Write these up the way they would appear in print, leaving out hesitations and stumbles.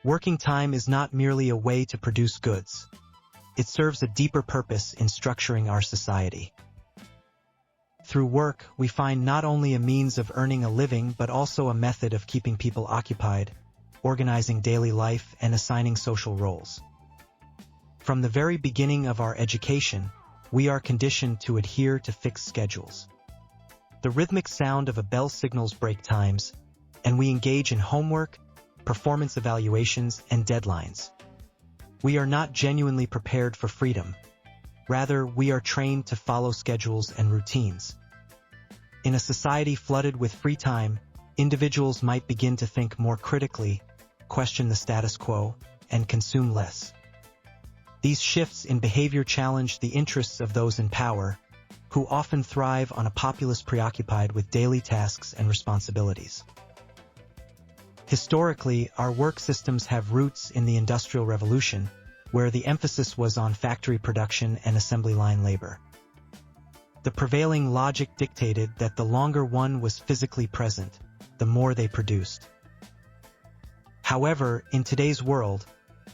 Working time is not merely a way to produce goods. It serves a deeper purpose in structuring our society. Through work, we find not only a means of earning a living but also a method of keeping people occupied, organizing daily life, and assigning social roles. From the very beginning of our education, we are conditioned to adhere to fixed schedules. The rhythmic sound of a bell signals break times, and we engage in homework, performance evaluations, and deadlines. We are not genuinely prepared for freedom. Rather, we are trained to follow schedules and routines. In a society flooded with free time, individuals might begin to think more critically, question the status quo, and consume less. These shifts in behavior challenge the interests of those in power, who often thrive on a populace preoccupied with daily tasks and responsibilities. Historically, our work systems have roots in the Industrial Revolution, where the emphasis was on factory production and assembly line labor. The prevailing logic dictated that the longer one was physically present, the more they produced. However, in today's world,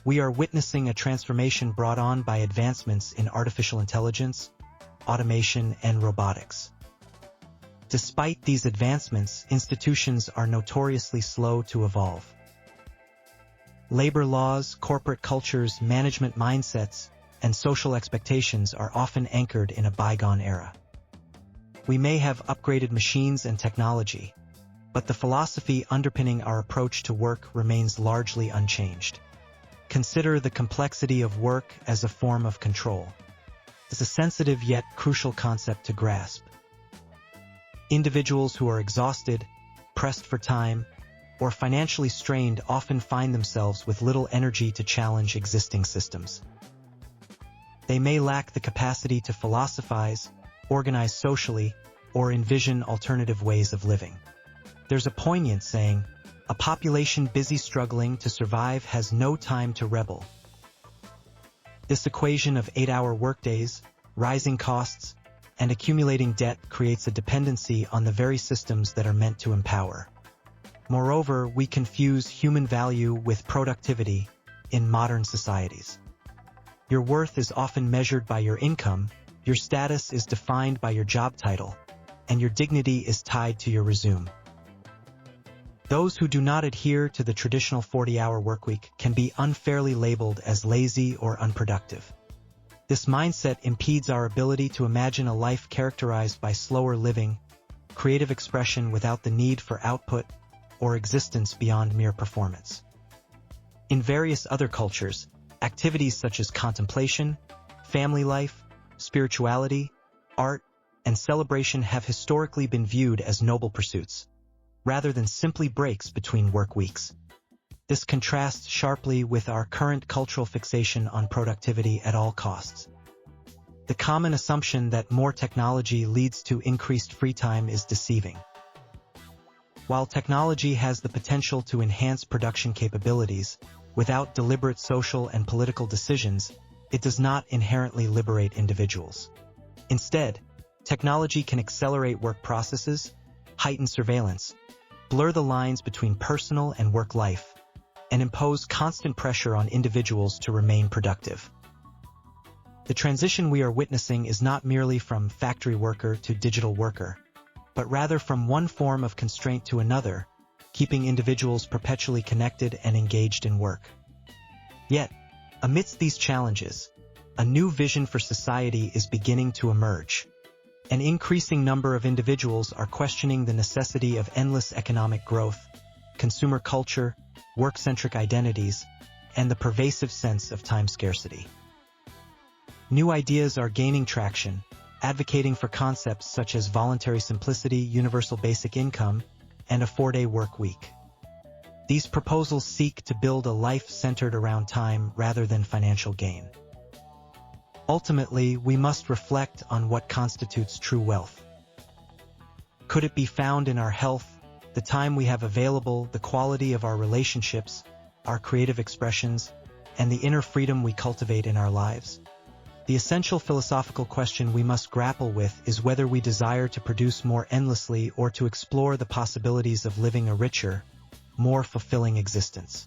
we are witnessing a transformation brought on by advancements in artificial intelligence, automation, and robotics. Despite these advancements, institutions are notoriously slow to evolve. Labor laws, corporate cultures, management mindsets, and social expectations are often anchored in a bygone era. We may have upgraded machines and technology, but the philosophy underpinning our approach to work remains largely unchanged. Consider the complexity of work as a form of control. It's a sensitive yet crucial concept to grasp. Individuals who are exhausted, pressed for time, or financially strained often find themselves with little energy to challenge existing systems. They may lack the capacity to philosophize, organize socially, or envision alternative ways of living. There's a poignant saying, "A population busy struggling to survive has no time to rebel." This equation of 8-hour workdays, rising costs, and accumulating debt creates a dependency on the very systems that are meant to empower. Moreover, we confuse human value with productivity in modern societies. Your worth is often measured by your income, your status is defined by your job title, and your dignity is tied to your resume. Those who do not adhere to the traditional 40-hour workweek can be unfairly labeled as lazy or unproductive. This mindset impedes our ability to imagine a life characterized by slower living, creative expression without the need for output, or existence beyond mere performance. In various other cultures, activities such as contemplation, family life, spirituality, art, and celebration have historically been viewed as noble pursuits, rather than simply breaks between work weeks. This contrasts sharply with our current cultural fixation on productivity at all costs. The common assumption that more technology leads to increased free time is deceiving. While technology has the potential to enhance production capabilities, without deliberate social and political decisions, it does not inherently liberate individuals. Instead, technology can accelerate work processes, heighten surveillance, blur the lines between personal and work life, and impose constant pressure on individuals to remain productive. The transition we are witnessing is not merely from factory worker to digital worker, but rather from one form of constraint to another, keeping individuals perpetually connected and engaged in work. Yet, amidst these challenges, a new vision for society is beginning to emerge. An increasing number of individuals are questioning the necessity of endless economic growth, consumer culture, work-centric identities, and the pervasive sense of time scarcity. New ideas are gaining traction, advocating for concepts such as voluntary simplicity, universal basic income, and a 4-day work week. These proposals seek to build a life centered around time rather than financial gain. Ultimately, we must reflect on what constitutes true wealth. Could it be found in our health, the time we have available, the quality of our relationships, our creative expressions, and the inner freedom we cultivate in our lives? The essential philosophical question we must grapple with is whether we desire to produce more endlessly or to explore the possibilities of living a richer, more fulfilling existence.